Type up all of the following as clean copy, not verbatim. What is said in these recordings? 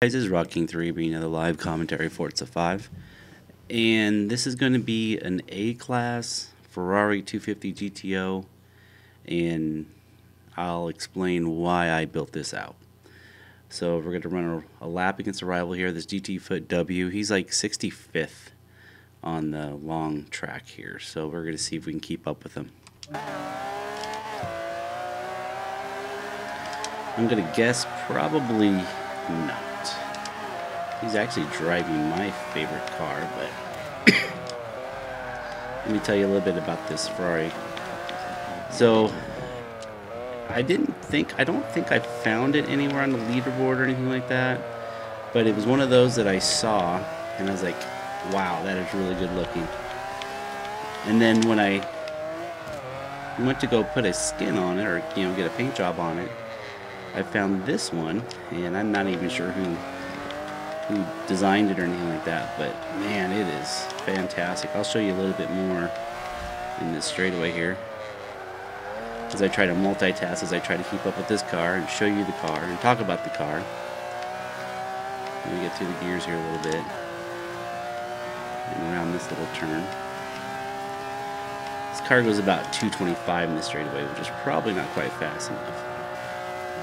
Guys, this is Rock King 3 being another live commentary Forza 5, and this is going to be an A-Class Ferrari 250 GTO, and I'll explain why I built this out. So we're going to run a lap against a rival here, this GT Foot W. He's like 65th on the long track here, so we're going to see if we can keep up with him. I'm going to guess probably not. He's actually driving my favorite car, but let me tell you a little bit about this Ferrari. So I don't think I found it anywhere on the leaderboard or anything like that, but it was one of those that I saw and I was like, wow, that is really good looking. And then when I went to go put a skin on it, or get a paint job on it, I found this one, and I'm not even sure who designed it or anything like that, but man, it is fantastic. I'll show you a little bit more in this straightaway here, as I try to multitask, as I try to keep up with this car and show you the car and talk about the car. Let me get through the gears here a little bit and around this little turn. This car goes about 225 in the straightaway, which is probably not quite fast enough.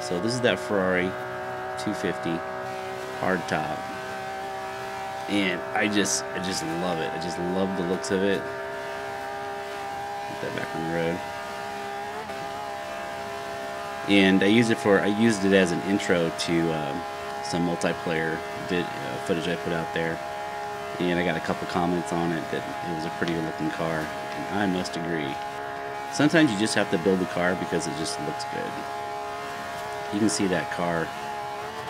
So this is that Ferrari 250 hard top, and I just love it. I just love the looks of it. Get that back on the road. And I used it as an intro to some multiplayer footage I put out there, and I got a couple comments on it that it was a pretty good looking car, and I must agree. Sometimes you just have to build the car because it just looks good. You can see that car,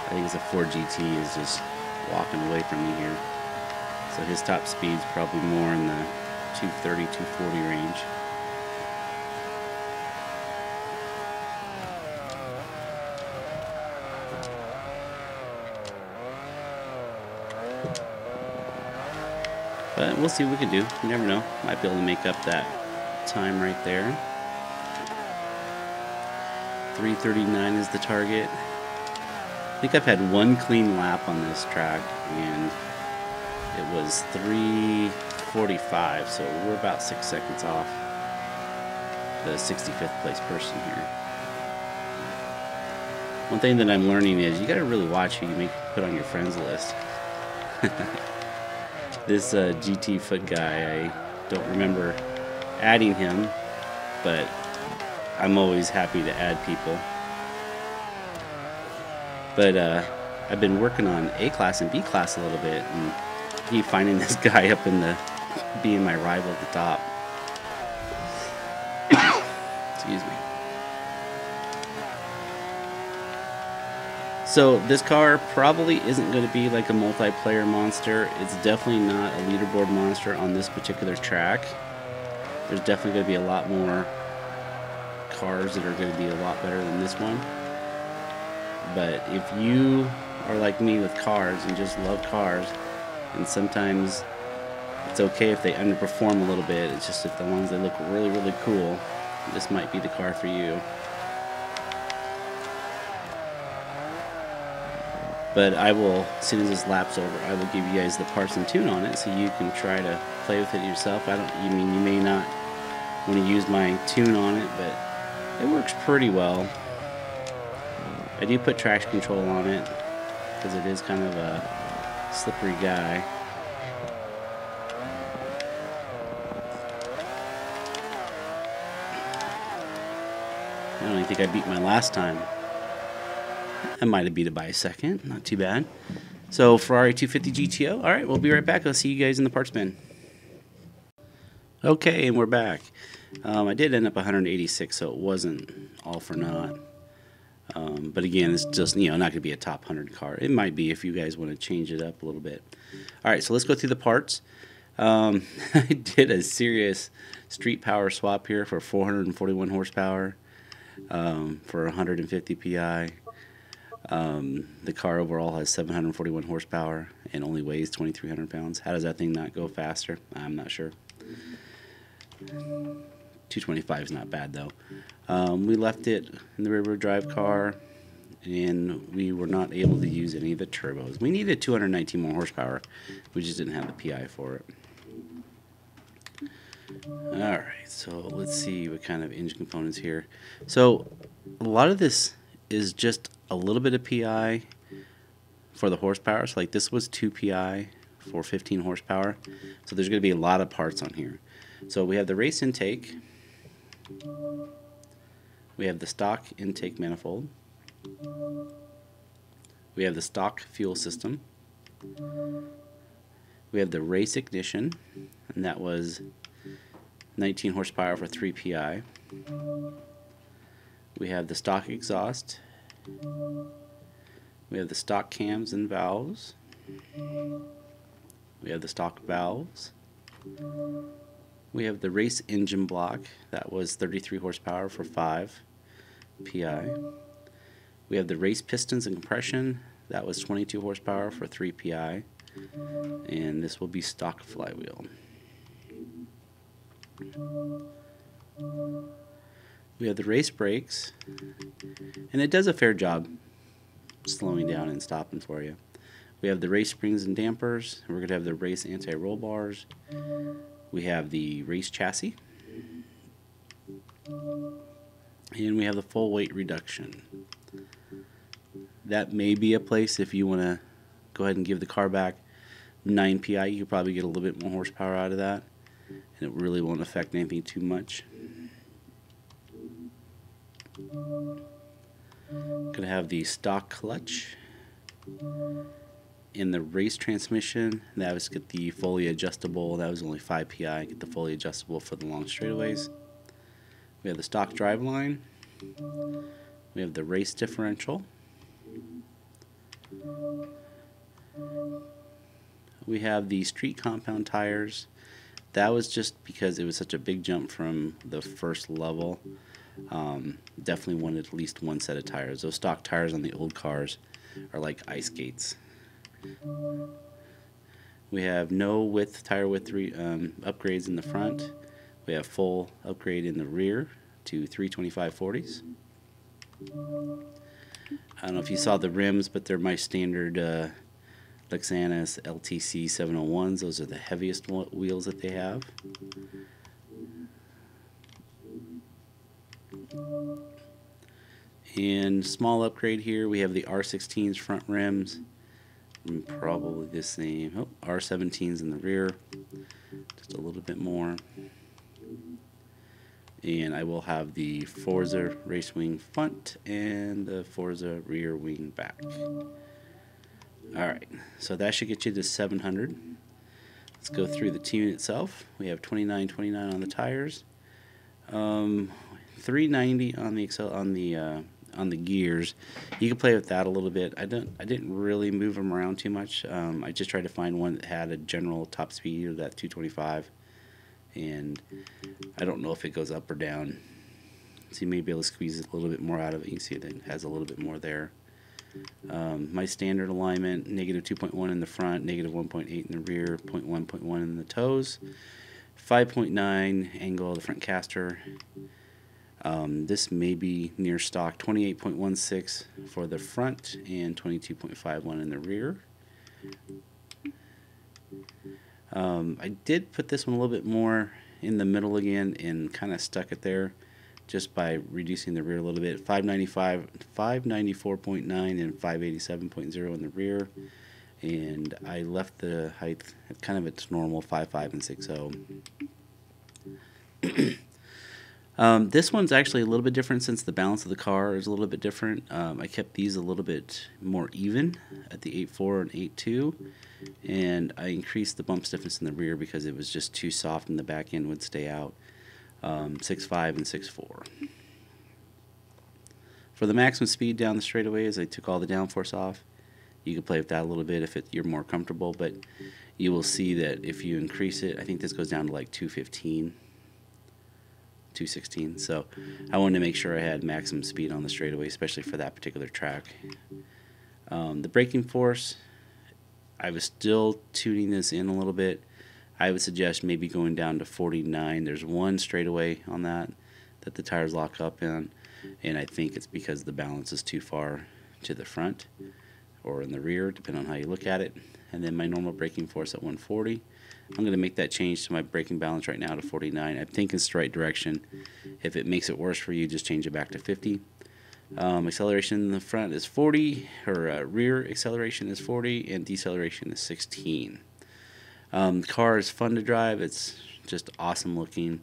I think it's a Ford GT, is just walking away from me here. So his top speed's probably more in the 230, 240 range. But we'll see what we can do. You never know. Might be able to make up that time right there. 3:39 is the target. I think I've had one clean lap on this track, and it was 3:45, so we're about 6 seconds off the 65th place person here. One thing that I'm learning is you gotta really watch who you put on your friends list. This GT Foot guy, I don't remember adding him, but I'm always happy to add people. But I've been working on A-Class and B-Class a little bit, and keep finding this guy up in the being my rival at the top. Excuse me. So this car probably isn't going to be like a multiplayer monster. It's definitely not a leaderboard monster on this particular track. There's definitely going to be a lot more cars that are going to be a lot better than this one. But if you are like me with cars and just love cars, and sometimes it's okay if they underperform a little bit, it's just if the ones that look really, really cool, this might be the car for you. But I will, as soon as this lap's over, I will give you guys the parts and tune on it so you can try to play with it yourself. You may not want to use my tune on it, but it works pretty well. I do put traction control on it because it is kind of a slippery guy. I don't even think I beat my last time. I might have beat it by a second. Not too bad. So Ferrari 250 GTO. All right, we'll be right back. I'll see you guys in the parts bin. Okay, and we're back. I did end up 186, so it wasn't all for naught. But again, it's just not going to be a top 100 car. It might be if you guys want to change it up a little bit. All right, so let's go through the parts. I did a serious street power swap here for 441 horsepower, for 150 PI. The car overall has 741 horsepower and only weighs 2,300 pounds. How does that thing not go faster? I'm not sure. 225 is not bad though. We left it in the rear drive car, and we were not able to use any of the turbos. We needed 219 more horsepower. We just didn't have the PI for it. Alright, so let's see what kind of engine components here. So a lot of this is just a little bit of PI for the horsepower. So like this was 2 PI for 15 horsepower. So there's going to be a lot of parts on here. So we have the race intake. We have the stock intake manifold. We have the stock fuel system. We have the race ignition, and that was 19 horsepower for 3 PI. We have the stock exhaust. We have the stock cams and valves. We have the stock valves. We have the race engine block. That was 33 horsepower for 5 PI. We have the race pistons and compression. That was 22 horsepower for 3 PI. And this will be stock flywheel. We have the race brakes, and it does a fair job slowing down and stopping for you. We have the race springs and dampers. We're going to have the race anti-roll bars. We have the race chassis, and we have the full weight reduction. That may be a place if you want to go ahead and give the car back 9 PI, you could probably get a little bit more horsepower out of that, and it really won't affect anything too much. Gonna have the stock clutch in the race transmission. That was get the fully adjustable. That was only 5 PI. Get the fully adjustable for the long straightaways. We have the stock drive line. We have the race differential. We have the street compound tires. That was just because it was such a big jump from the first level. Definitely wanted at least one set of tires. Those stock tires on the old cars are like ice skates. We have no tire width upgrades in the front. We have full upgrade in the rear to 325/40s. I don't know if you saw the rims, but they're my standard Lexanus LTC 701s. Those are the heaviest wheels that they have. And small upgrade here, we have the R16's front rims, and probably the same. Oh, R17's in the rear, just a little bit more. And I will have the Forza race wing front and the Forza rear wing back. Alright, so that should get you to 700. Let's go through the tune itself. We have 29.29 on the tires, 390 on the gears. You can play with that a little bit. I didn't really move them around too much. I just tried to find one that had a general top speed of that 225, and I don't know if it goes up or down. So you may be able to squeeze a little bit more out of it. You can see it has a little bit more there. My standard alignment, negative 2.1 in the front, negative 1.8 in the rear, 0.1 in the toes, 5.9 angle of the front caster. This may be near stock, 28.16 for the front and 22.51 in the rear. I did put this one a little bit more in the middle again and kind of stuck it there just by reducing the rear a little bit. 594.9 and 587.0 in the rear, and I left the height at kind of its normal 5.5 and 6.0. This one's actually a little bit different since the balance of the car is a little bit different. I kept these a little bit more even at the 8.4 and 8.2, and I increased the bump stiffness in the rear because it was just too soft and the back end would stay out. 6.5 and 6.4. For the maximum speed down the straightaways, I took all the downforce off. You can play with that a little bit if you're more comfortable, but you will see that if you increase it, I think this goes down to like 215. 216. So I wanted to make sure I had maximum speed on the straightaway, especially for that particular track. The braking force, I was still tuning this in a little bit. I would suggest maybe going down to 49. There's one straightaway on that the tires lock up in, and I think it's because the balance is too far to the front or in the rear, depending on how you look at it. And then my normal braking force at 140. I'm going to make that change to my braking balance right now to 49. I think it's the right direction. If it makes it worse for you, just change it back to 50. Acceleration in the front is 40, or rear acceleration is 40, and deceleration is 16. The car is fun to drive. It's just awesome looking.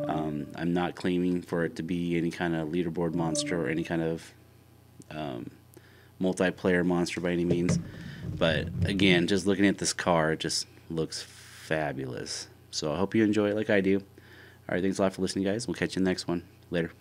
I'm not claiming for it to be any kind of leaderboard monster or any kind of multiplayer monster by any means. But again, just looking at this car, it just looks fabulous. So I hope you enjoy it like I do. All right, thanks a lot for listening, guys. We'll catch you in the next one. Later.